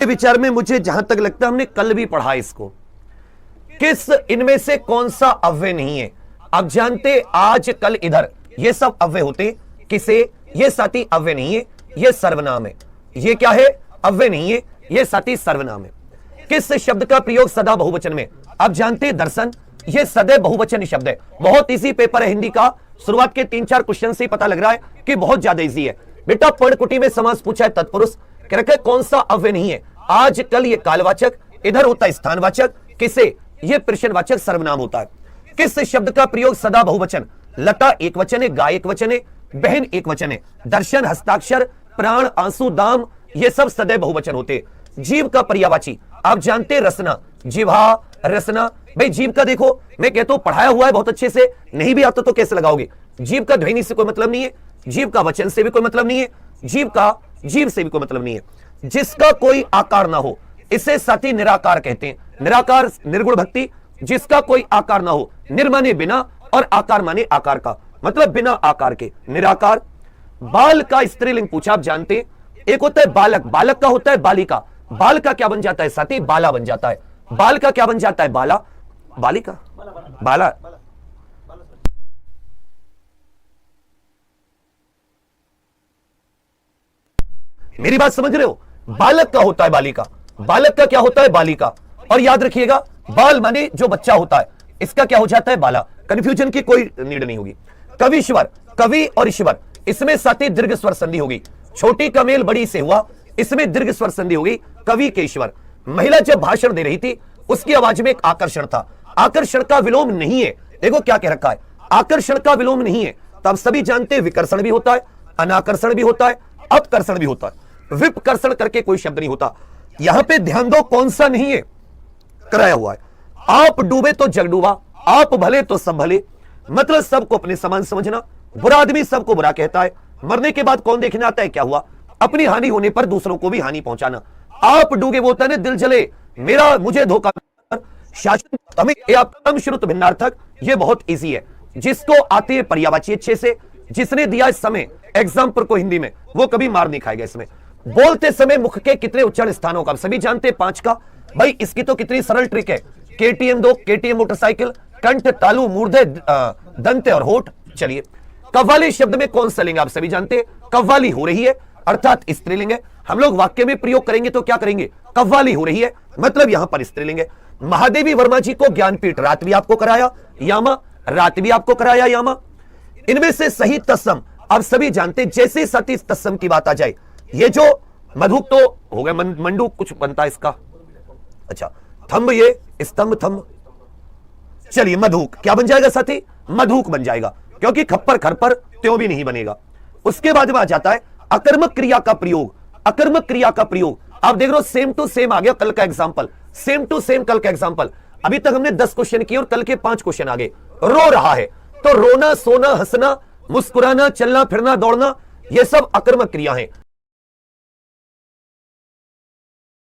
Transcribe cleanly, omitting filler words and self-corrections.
विचार में मुझे जहां तक लगता है हमने कल भी पढ़ा इसको, किस इनमें से कौन सा अव्यय नहीं है। अब जानते आज कल इधर ये सब अव्यय होते, किसे ये साथी अव्यय नहीं है, ये सर्वनाम है। ये क्या है? अव्यय नहीं है, ये साथी सर्वनाम है। किस शब्द का प्रयोग सदा बहुवचन में? अब जानते दर्शन, ये सदैव बहुवचन शब्द है। बहुत इजी पेपर है हिंदी का, शुरुआत के 3-4 क्वेश्चन से ही पता लग रहा है कि बहुत ज्यादा इजी है। बेटा पर्णकुटी में समास पूछा है तत्पुरुष, कह रखे कौन सा अव्यय नहीं है? आज कल ये कालवाचक, इधर होता है स्थानवाचक, किसे? ये प्रश्नवाचक सर्वनाम होता है। किस शब्द का प्रयोग सदा बहुवचन? लता एक वचन है, गाय एक वचन है, बहन एक वचन है, दर्शन, हस्ताक्षर, प्राण, आंसू, दाम, ये सब सदैव बहुवचन होते। जीव का पर्यायवाची आप जानते रसना, जिह्वा, रसना। भाई जीव का देखो, मैं कहता हूं पढ़ाया हुआ है बहुत अच्छे से, नहीं भी आता तो कैसे लगाओगे? जीव का ध्वनि से कोई मतलब नहीं है, जीव का वचन से भी कोई मतलब नहीं है, जीव का जीव से भी कोई मतलब नहीं है। जिसका कोई आकार ना हो इसे साथी निराकार कहते हैं। निराकार निर्गुण भक्ति, जिसका कोई आकार ना हो, निर्माने बिना और आकार माने आकार का, मतलब बिना आकार के निराकार। बाल का स्त्रीलिंग पूछा, आप जानते एक होता है बालक, बालक का होता है बालिका, बाल का क्या बन जाता है साथी? बाला बन जाता है। बाल का क्या बन जाता है? बाला, बालिका, बाला। मेरी बात समझ रहे हो? बालक का होता है बालिका, बालक का क्या होता है? बालिका। और याद रखिएगा बाल माने जो बच्चा होता है, इसका क्या हो जाता है? बाला। कंफ्यूजन की कोई नीड नहीं होगी। कविश्वर, कवि और ईश्वर, इसमें साथी दीर्घ स्वर संधि होगी। छोटी का मेल बड़ी से हुआ, इसमें दीर्घ स्वर संधि होगी, कवि के ईश्वर। महिला जब भाषण दे रही थी उसकी आवाज में एक आकर्षण था, आकर्षण का विलोम नहीं है। देखो क्या कह रखा है, आकर्षण का विलोम नहीं है। तब सभी जानते हैं विकर्षण भी होता है, अनाकर्षण भी होता है, अपकर्षण भी होता है, विपकर्षण करके कोई शब्द नहीं होता। यहां पे ध्यान दो कौन सा नहीं है, कराया हुआ है। आप डूबे तो जग डूबा, आप भले तो सब भले, मतलब सबको अपने समान समझना। बुरा आदमी सबको बुरा कहता है, मरने के बाद कौन देखने आता है क्या हुआ? अपनी हानि होने पर दूसरों को भी हानि पहुंचाना। आप डूबे वो होता है दिल जले, मेरा मुझे धोखा, शासन हमें श्रुत भिन्नार्थक, ये बहुत इजी है। जिसको आते है पर्यायवाची अच्छे से, जिसने दिया इस समय एग्जाम पर को हिंदी में, वो कभी मार नहीं खाएगा इसमें। बोलते समय मुख के कितने उच्चारण स्थानों का सभी जानते 5 का। भाई इसकी तो कितनी सरल ट्रिक है। केटीएम 2, केटीएम मोटरसाइकिल, कंठ, तालु, मूर्धे, दंत और होठ। चलिए कव्वाली शब्द में कौन सा लिंग आप सभी जानते? कव्वाली हो रही है अर्थात स्त्रीलिंग है। हम लोग वाक्य में प्रयोग करेंगे तो क्या करेंगे? कव्वाली हो रही है, मतलब यहां पर स्त्रीलिंग है। महादेवी वर्मा जी को ज्ञानपीठ रात भी आपको कराया, यामा रात भी आपको कराया, यामा। इनमें से सही तत्सम आप सभी जानते, जैसे सती तत्सम की बात आ जाए, ये जो मधुक तो हो गया, मंडू कुछ बनता है इसका, अच्छा थंब, ये स्तंभ थंब। चलिए मधुक क्या बन जाएगा साथी? मधुक बन जाएगा, क्योंकि खप्पर खरपर त्यों भी नहीं बनेगा। उसके बाद में आ जाता है अकर्मक क्रिया का प्रयोग। अकर्मक क्रिया का प्रयोग आप देख रहे हो, सेम टू सेम आ गया कल का एग्जांपल, सेम टू सेम कल का एग्जांपल। अभी तक हमने 10 क्वेश्चन किए और कल के 5 क्वेश्चन आ गए। रो रहा है तो रोना, सोना, हंसना, मुस्कुराना, चलना फिरना, दौड़ना, ये सब अकर्मक क्रिया है।